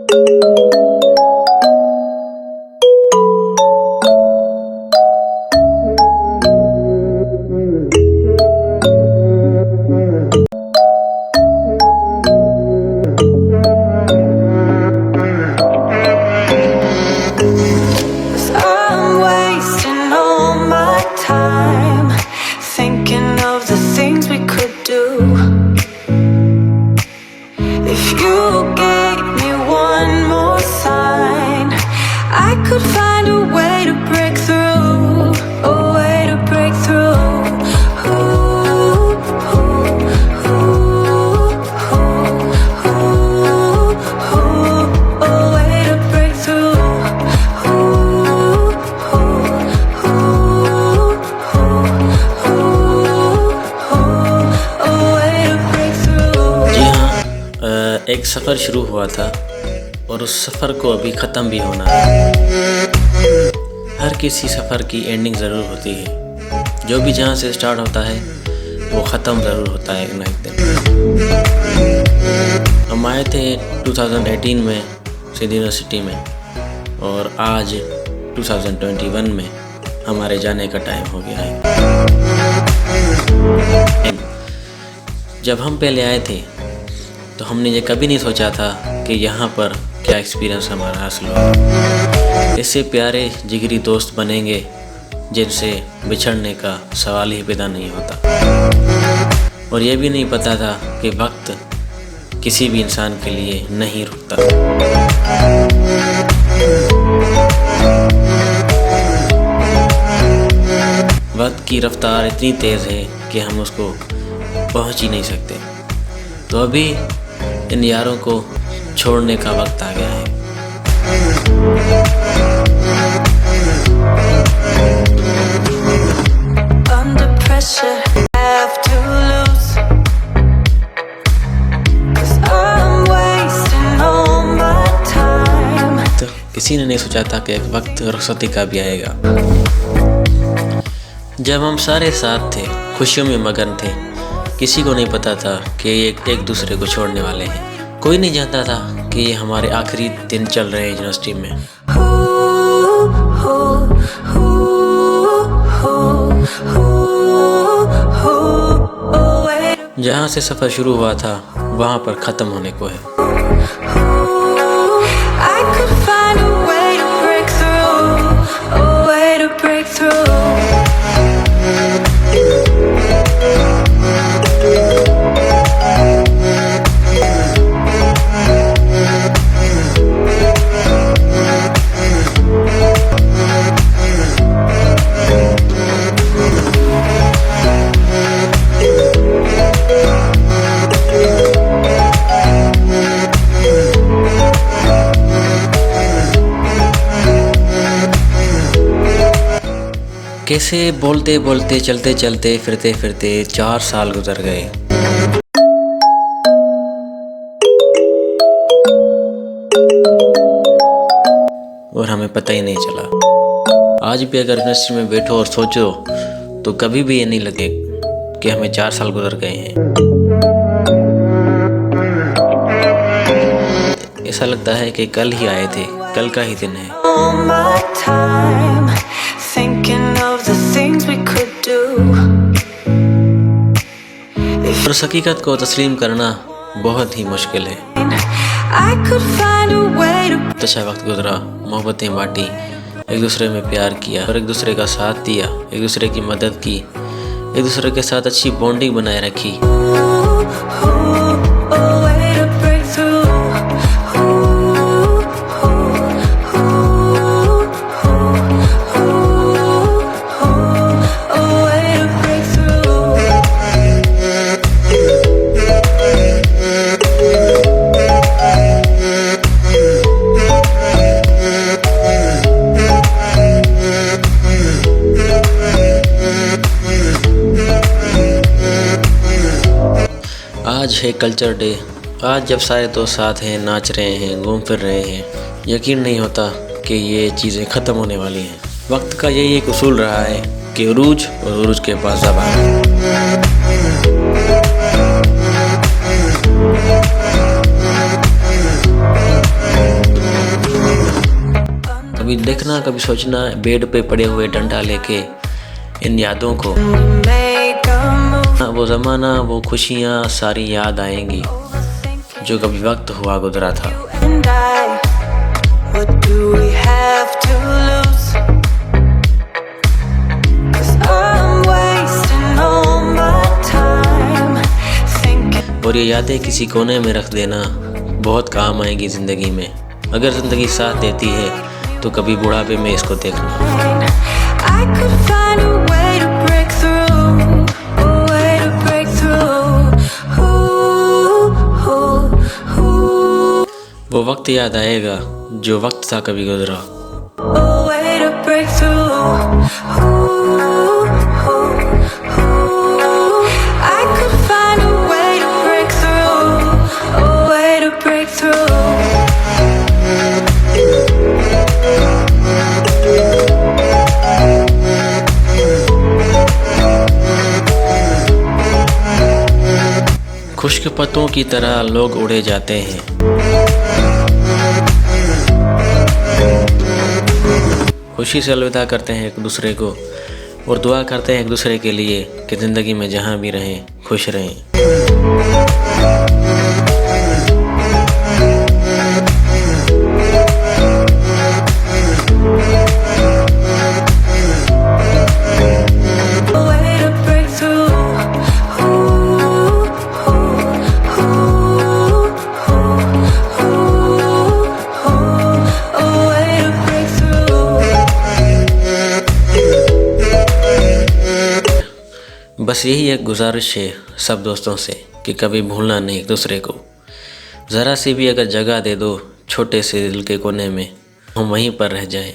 I'm wasting all my time thinking of the things we could do. If you gave me one more sign, I could find a way to break through, a way to break through. Ooh, ooh, ooh, ooh, ooh, a way to break through. जी हाँ, एक सफ़र शुरू हुआ था और उस सफ़र को अभी ख़त्म भी होना है। हर किसी सफ़र की एंडिंग ज़रूर होती है। जो भी जहाँ से स्टार्ट होता है वो ख़त्म ज़रूर होता है ना एक दिन। हम आए थे 2018 में सिंध यूनिवर्सिटी में और आज 2021 में हमारे जाने का टाइम हो गया है। जब हम पहले आए थे तो हमने ये कभी नहीं सोचा था कि यहाँ पर क्या एक्सपीरियंस हमारा हासिल होगा। इससे प्यारे जिगरी दोस्त बनेंगे जिनसे बिछड़ने का सवाल ही पैदा नहीं होता। और ये भी नहीं पता था कि वक्त किसी भी इंसान के लिए नहीं रुकता। वक्त की रफ्तार इतनी तेज़ है कि हम उसको पहुंच ही नहीं सकते। तो अभी इन यारों को छोड़ने का वक्त आ गया है। Under pressure, have to lose. 'Cause I'm wasting all my time. तो किसी ने नहीं सोचा था कि एक वक्त रुखसती का भी आएगा। जब हम सारे साथ थे, खुशियों में मगन थे, किसी को नहीं पता था कि एक दूसरे को छोड़ने वाले हैं। कोई नहीं जानता था कि ये हमारे आखिरी दिन चल रहे हैं यूनिवर्सिटी में। जहाँ से सफ़र शुरू हुआ था वहाँ पर ख़त्म होने को है। I could find a way to break through, a way to break through. कैसे बोलते बोलते चलते चलते फिरते फिरते 4 साल गुजर गए। और हमें पता ही नहीं चला। आज भी अगर यूनिवर्सिटी में बैठो और सोचो तो कभी भी ये नहीं लगे कि हमें 4 साल गुजर गए हैं। ऐसा लगता है कि कल ही आए थे, कल का ही दिन है। All my time thinking of the things we could do. और उस हकीकत को तस्लीम करना बहुत ही मुश्किल है। I could find a way to. अच्छा वक्त गुजरा, मोहब्बतें बांटी, एक दूसरे में प्यार किया और एक दूसरे का साथ दिया, एक दूसरे की मदद की, एक दूसरे के साथ अच्छी बॉन्डिंग बनाए रखी। A way to break through. A way to break through. आज है कल्चर डे। आज जब सारे दोस्त साथ हैं, नाच रहे हैं, घूम फिर रहे हैं, यकीन नहीं होता कि ये चीज़ें ख़त्म होने वाली हैं। वक्त का यही एक उसूल रहा है कि उरूज और उरूज के बाद ज़बान। कभी देखना, कभी सोचना, बेड पे पड़े हुए डंडा लेके इन यादों को, Make a move. वो ज़माना, वो खुशियाँ सारी याद आएंगी जो कभी वक्त हुआ गुजरा था। And I, what do we have to lose? 'Cause I'm wasting all my time thinking. और ये यादें किसी कोने में रख देना, बहुत काम आएगी ज़िंदगी में। अगर ज़िंदगी साथ देती है तो कभी बुढ़ापे में इसको देखना। I could find a way to break through, a way to break through. Ooh, ooh, ooh. वो वक्त याद आएगा जो वक्त था कभी गुजरा। A way to break through. Ooh, ooh, ooh. I could find a way to break through, a way to break through. खुश्क पत्तों की तरह लोग उड़े जाते हैं, खुशी से अलविदा करते हैं एक दूसरे को और दुआ करते हैं एक दूसरे के लिए कि ज़िंदगी में जहाँ भी रहें खुश रहें। A way to break through. Ooh, ooh, ooh, ooh, ooh. A way to break through. बस यही एक गुजारिश है सब दोस्तों से कि कभी भूलना नहीं एक दूसरे को। ज़रा सी भी अगर जगह दे दो छोटे से दिल के कोने में, हम वहीं पर रह जाएं।